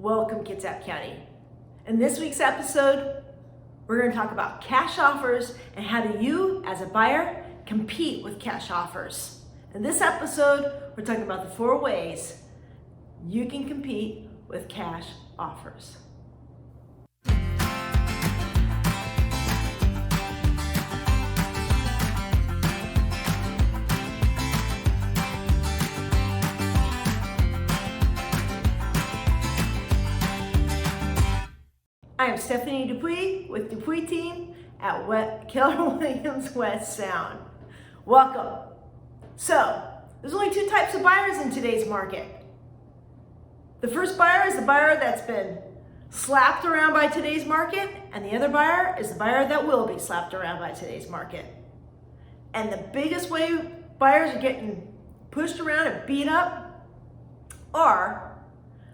Welcome, Kitsap County. In this week's episode, we're going to talk about cash offers and how do you, as a buyer, compete with cash offers. In this episode, we're talking about the 4 ways you can compete with cash offers. I am Steph Dupuis with Dupuis team at Keller Williams West Sound. Welcome. So, there's only 2 types of buyers in today's market. The first buyer is the buyer that's been slapped around by today's market, and the other buyer is the buyer that will be slapped around by today's market. And the biggest way buyers are getting pushed around and beat up are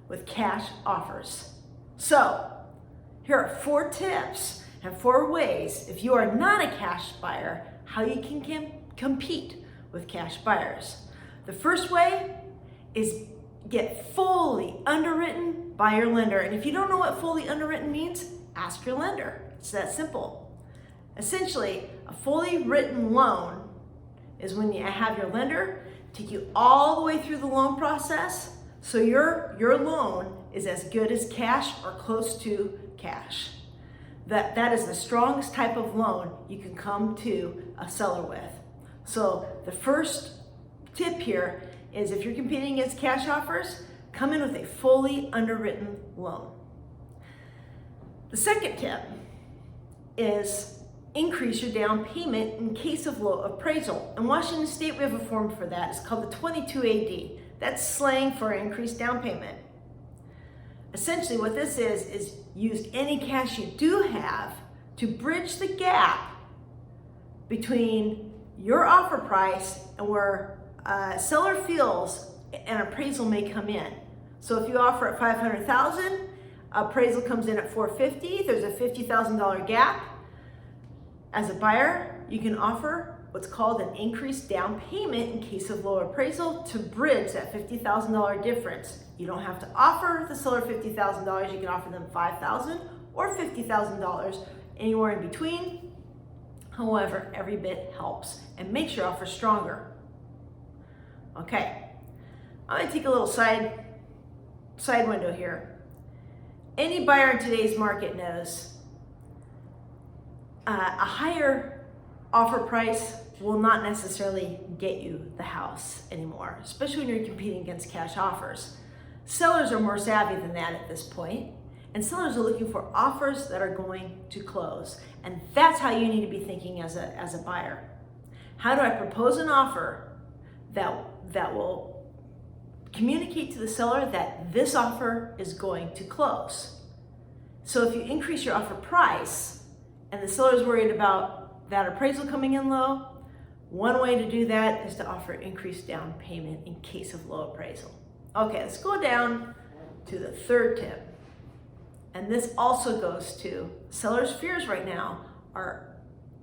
with cash offers. So, here are 4 tips and 4 ways, if you are not a cash buyer, how you can compete with cash buyers. The first way is get fully underwritten by your lender. And if you don't know what fully underwritten means, ask your lender. It's that simple. Essentially, a fully written loan is when you have your lender take you all the way through the loan process, so your loan is as good as cash or close to cash. That is the strongest type of loan you can come to a seller with. So the first tip here is, if you're competing against cash offers, come in with a fully underwritten loan. The second tip is increase your down payment in case of low appraisal. In Washington State, we have a form for that. It's called the 22AD. That's slang for increased down payment. Essentially what this is use any cash you do have to bridge the gap between your offer price and where a seller feels an appraisal may come in. So if you offer at $500,000, appraisal comes in at $450,000, there's a $50,000 gap. As a buyer, you can offer what's called an increased down payment in case of low appraisal to bridge that $50,000 difference. You don't have to offer the seller $50,000, you can offer them $5,000 or $50,000, anywhere in between. However, every bit helps and makes your offer stronger. Okay, I'm gonna take a little side window here. Any buyer in today's market knows a higher offer price will not necessarily get you the house anymore, especially when you're competing against cash offers. Sellers are more savvy than that at this point, and sellers are looking for offers that are going to close. And that's how you need to be thinking as a buyer. How do I propose an offer that will communicate to the seller that this offer is going to close? So if you increase your offer price and the seller is worried about that appraisal coming in low, one way to do that is to offer increased down payment in case of low appraisal. Okay, let's go down to the 3rd tip. And this also goes to sellers' fears right now are,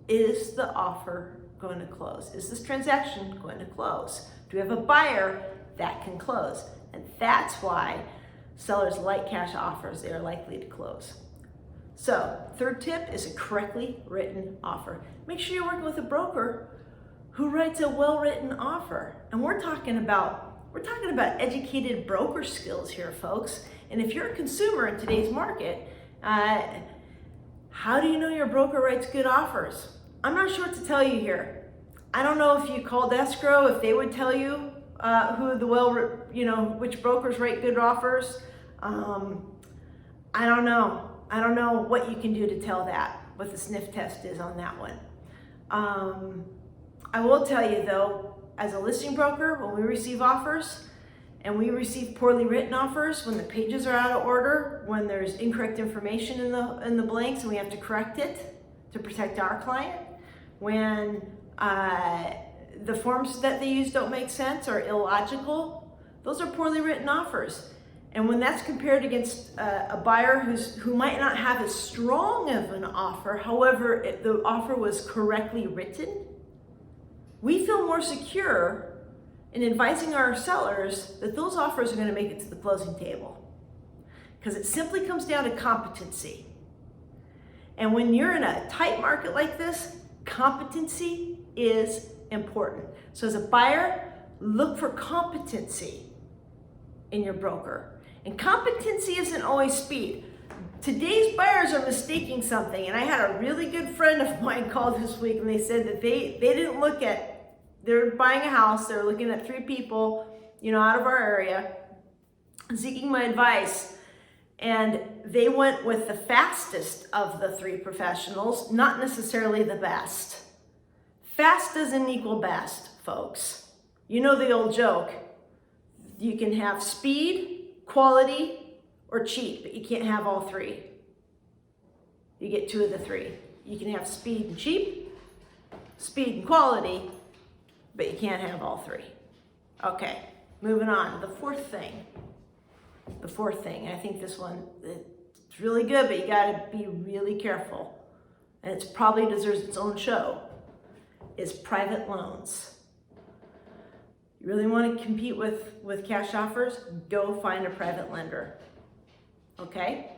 is the offer going to close? Is this transaction going to close? Do we have a buyer that can close? And that's why sellers like cash offers. They are likely to close. So, 3rd tip is a correctly written offer. Make sure you're working with a broker who writes a well-written offer. And we're talking about educated broker skills here, folks. And if you're a consumer in today's market, how do you know your broker writes good offers? I'm not sure what to tell you here. I don't know if you called escrow, if they would tell you which brokers write good offers. I don't know. I don't know what you can do to tell that, what the sniff test is on that one. I will tell you though, as a listing broker, when we receive offers, and we receive poorly written offers, when the pages are out of order, when there's incorrect information in the blanks and we have to correct it to protect our client, when the forms that they use don't make sense or illogical, those are poorly written offers. And when that's compared against a buyer who might not have as strong of an offer, however, if the offer was correctly written, we feel more secure in advising our sellers that those offers are going to make it to the closing table. because it simply comes down to competency. And when you're in a tight market like this, competency is important. So as a buyer, look for competency in your broker. And competency isn't always speed. Today's buyers are mistaking something, and I had a really good friend of mine call this week, and they said that they didn't look at, they're buying a house, they're looking at 3 people, out of our area, seeking my advice, and they went with the fastest of the 3 professionals, not necessarily the best. Fast doesn't equal best, folks. You know the old joke. You can have speed, quality, or cheap, but you can't have all 3. You get 2 of the 3. You can have speed and cheap, speed and quality, but you can't have all 3. Okay, moving on. The fourth thing, and I think this one, it's really good, but you gotta be really careful, and it's probably deserves its own show, is private loans. You really want to compete with cash offers? Go find a private lender. Okay?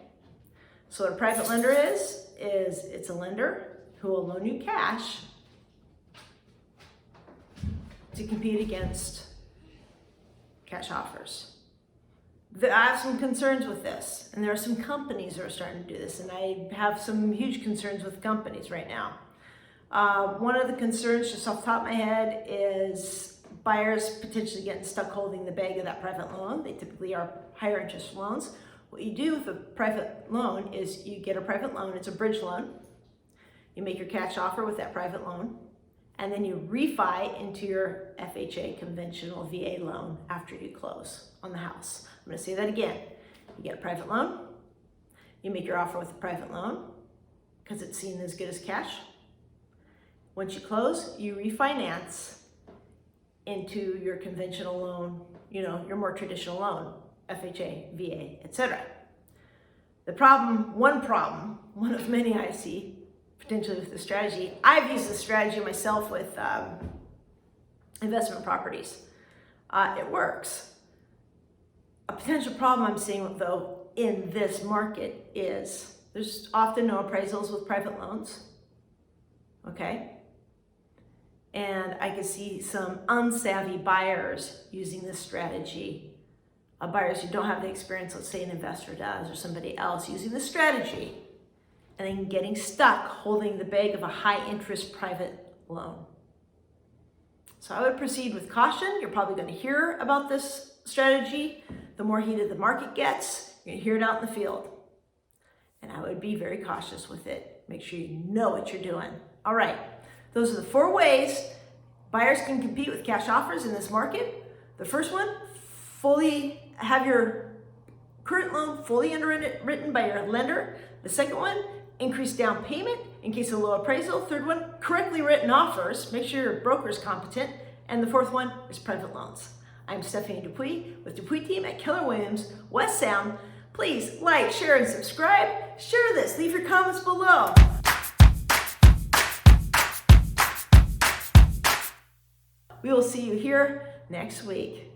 So what a private lender is it's a lender who will loan you cash to compete against cash offers. I have some concerns with this, and there are some companies that are starting to do this, and I have some huge concerns with companies right now. One of the concerns, just off the top of my head, is buyers potentially getting stuck holding the bag of that private loan. They typically are higher interest loans. What you do with a private loan is you get a private loan, it's a bridge loan. You make your cash offer with that private loan, and then you refi into your FHA conventional VA loan after you close on the house. I'm gonna say that again. You get a private loan, you make your offer with a private loan because it's seen as good as cash. Once you close, you refinance into your conventional loan, your more traditional loan, FHA, VA, etc. One of many I see, potentially with this strategy, I've used this strategy myself with investment properties. It works. A potential problem I'm seeing, though, in this market is there's often no appraisals with private loans, okay? And I can see some unsavvy buyers using this strategy. Buyers who don't have the experience, let's say an investor does, or somebody else using this strategy, and then getting stuck holding the bag of a high interest private loan. So I would proceed with caution. You're probably going to hear about this strategy. The more heated the market gets, you're going to hear it out in the field. And I would be very cautious with it. Make sure you know what you're doing. All right. Those are the 4 ways buyers can compete with cash offers in this market. The first one, fully have your current loan fully underwritten by your lender. The second one, increase down payment in case of low appraisal. Third one, correctly written offers. Make sure your broker is competent. And the fourth one is private loans. I'm Steph Dupuis with Dupuis team at Keller Williams, West Sound. Please like, share, and subscribe. Share this. Leave your comments below. We will see you here next week.